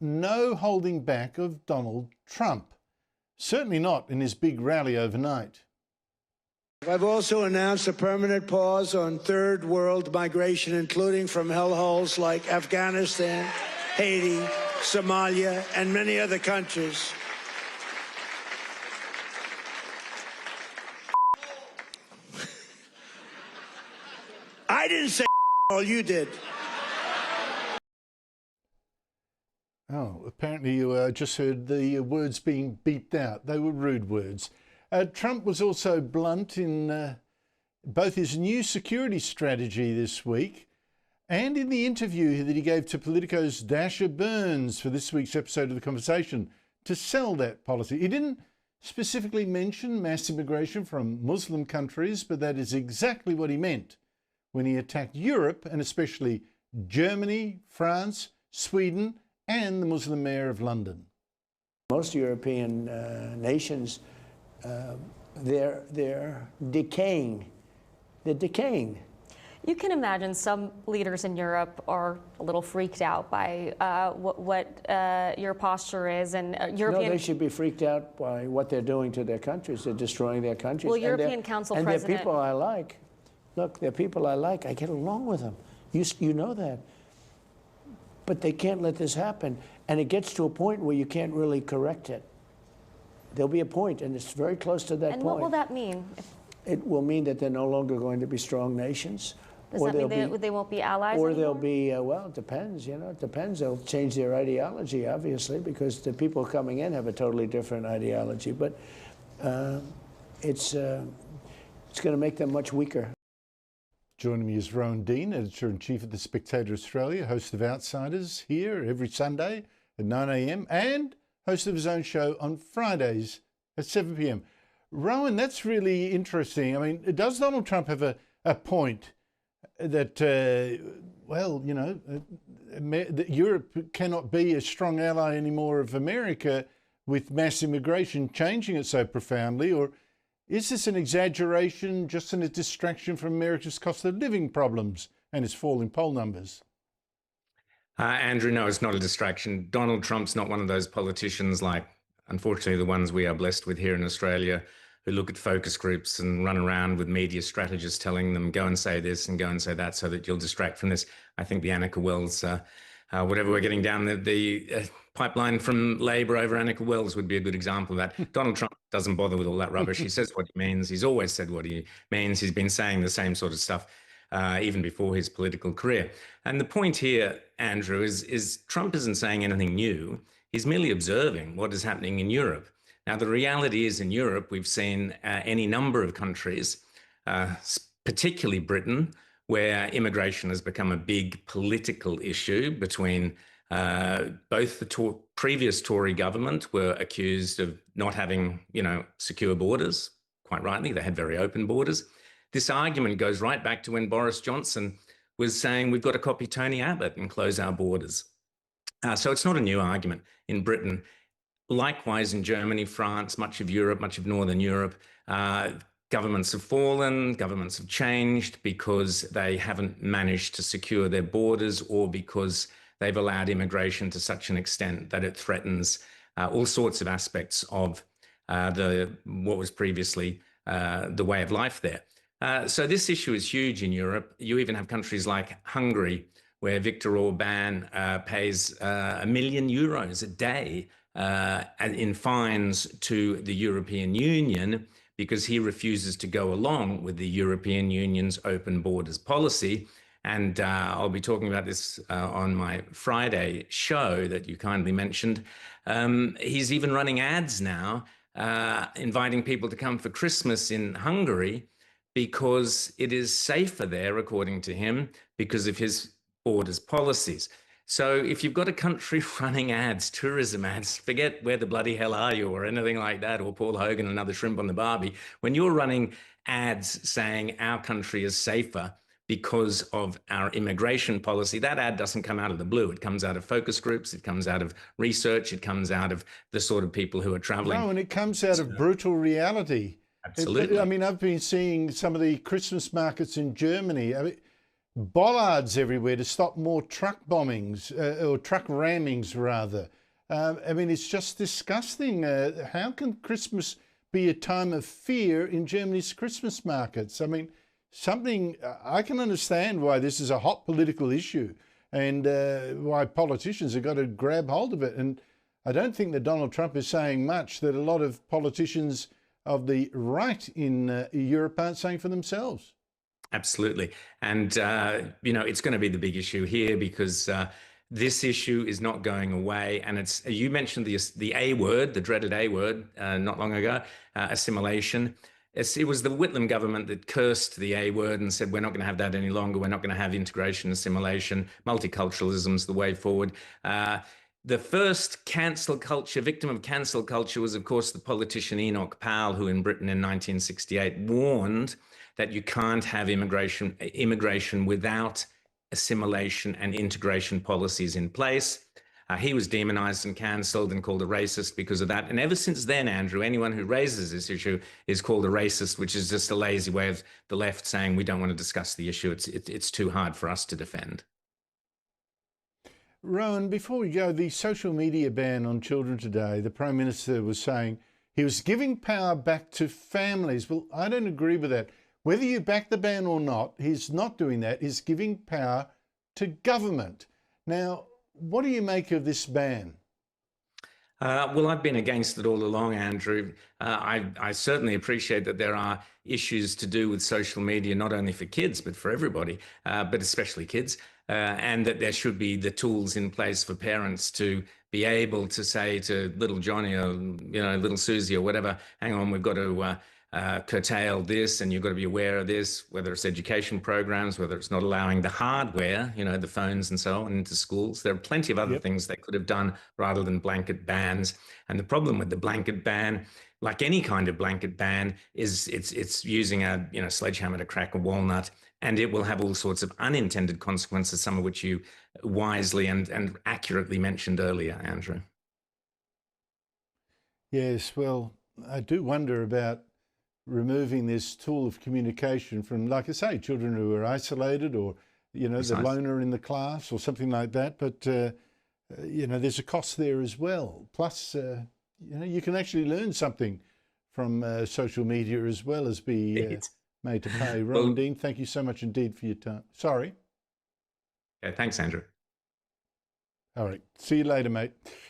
no holding back of Donald Trump. Certainly not in his big rally overnight. I've also announced a permanent pause on third world migration, including from hellholes like Afghanistan, Haiti, Somalia, and many other countries. I didn't say all, you did. Oh, apparently you just heard the words being beeped out. They were rude words. Trump was also blunt in both his new security strategy this week and in the interview that he gave to Politico's Dasha for this week's episode of The Conversation to sell that policy. He didn't specifically mention mass immigration from Muslim countries, but that is exactly what he meant when he attacked Europe and especially Germany, France, Sweden, and the Muslim mayor of London. Most European nations, they're decaying. They're decaying. You can imagine some leaders in Europe are a little freaked out by what your posture is, and European. No, they should be freaked out by what they're doing to their countries. They're destroying their countries. Well, European Council and President. they're people I like. Look, they're people I like. I get along with them. You know that. But they can't let this happen. And it gets to a point where you can't really correct it. There'll be a point, and it's very close to that point. And what will that mean? It will mean that they're no longer going to be strong nations. Does that mean they won't be allies Or anymore? they'll be, well, it depends, it depends. They'll change their ideology, obviously, because the people coming in have a totally different ideology. But it's going to make them much weaker. Joining me is Rowan Dean, Editor-in-Chief of The Spectator Australia, host of Outsiders here every Sunday at 9 a.m. and host of his own show on Fridays at 7 p.m. Rowan, that's really interesting. I mean, does Donald Trump have a point that, that Europe cannot be a strong ally anymore of America with mass immigration changing it so profoundly? Or is this an exaggeration, just a distraction from America's cost of living problems and its falling poll numbers? Andrew, no, it's not a distraction. Donald Trump's not one of those politicians like, unfortunately, the ones we are blessed with here in Australia, who look at focus groups and run around with media strategists telling them, go and say this and go and say that so that you'll distract from this. I think the Annika Wells, whatever we're getting down the pipeline from Labor over Annika Wells would be a good example of that. Donald Trump doesn't bother with all that rubbish. He says what he means. He's always said what he means. He's been saying the same sort of stuff even before his political career. And the point here, Andrew, is Trump isn't saying anything new. He's merely observing what is happening in Europe. Now, the reality is in Europe, we've seen any number of countries, particularly Britain, where immigration has become a big political issue between both the previous Tory government were accused of not having, secure borders. Quite rightly, they had very open borders. This argument goes right back to when Boris Johnson was saying we've got to copy Tony Abbott and close our borders. So it's not a new argument in Britain. Likewise, in Germany, France, much of Europe, much of Northern Europe, governments have fallen, governments have changed because they haven't managed to secure their borders or because they've allowed immigration to such an extent that it threatens all sorts of aspects of what was previously the way of life there. So this issue is huge in Europe. You even have countries like Hungary, where Viktor Orban pays €1 million a day in fines to the European Union because he refuses to go along with the European Union's open borders policy. And I'll be talking about this on my Friday show that you kindly mentioned. He's even running ads now, inviting people to come for Christmas in Hungary because it is safer there, according to him, because of his borders policies. So if you've got a country running ads, tourism ads, forget where the bloody hell are you or anything like that, or Paul Hogan, another shrimp on the barbie. When you're running ads saying our country is safer because of our immigration policy, that ad doesn't come out of the blue. It comes out of focus groups. It comes out of research. It comes out of the sort of people who are traveling. No, and it comes out of brutal reality. Absolutely. I've been seeing some of the Christmas markets in Germany. bollards everywhere to stop more truck bombings, or truck rammings rather. I mean, it's just disgusting. How can Christmas be a time of fear in Germany's Christmas markets? I mean, I can understand why this is a hot political issue and why politicians have got to grab hold of it. And I don't think that Donald Trump is saying much that a lot of politicians of the right in Europe aren't saying for themselves. Absolutely. And, it's going to be the big issue here because this issue is not going away. And you mentioned the A word, the dreaded A word, not long ago, assimilation. It was the Whitlam government that cursed the A word and said, we're not going to have that any longer. We're not going to have integration, assimilation. Multiculturalism is the way forward. The first victim of cancel culture was, of course, the politician Enoch Powell, who in Britain in 1968 warned that you can't have immigration without assimilation and integration policies in place. He was demonized and cancelled and called a racist because of that. And ever since then, Andrew, anyone who raises this issue is called a racist, which is just a lazy way of the left saying we don't want to discuss the issue. It's too hard for us to defend. Rowan, before we go, the social media ban on children today, the Prime Minister was saying he was giving power back to families. Well, I don't agree with that. Whether you back the ban or not, he's not doing that. He's giving power to government. Now, what do you make of this ban? Well, I've been against it all along, Andrew. I certainly appreciate that there are issues to do with social media, not only for kids, but for everybody, but especially kids, and that there should be the tools in place for parents to be able to say to little Johnny or, little Susie or whatever, hang on, we've got to curtail this, and you've got to be aware of this, whether it's education programs, whether it's not allowing the hardware, the phones and so on into schools. There are plenty of other things they could have done rather than blanket bans. And the problem with the blanket ban, like any kind of blanket ban, is it's using a sledgehammer to crack a walnut, and it will have all sorts of unintended consequences, some of which you wisely and accurately mentioned earlier, Andrew. Yes, well, I do wonder about removing this tool of communication from, like I say, children who are isolated or, the loner in the class or something like that. But, there's a cost there as well. Plus, you can actually learn something from social media as well as be made to pay. Rowan Dean, thank you so much indeed for your time. Sorry. Yeah, thanks, Andrew. All right. See you later, mate.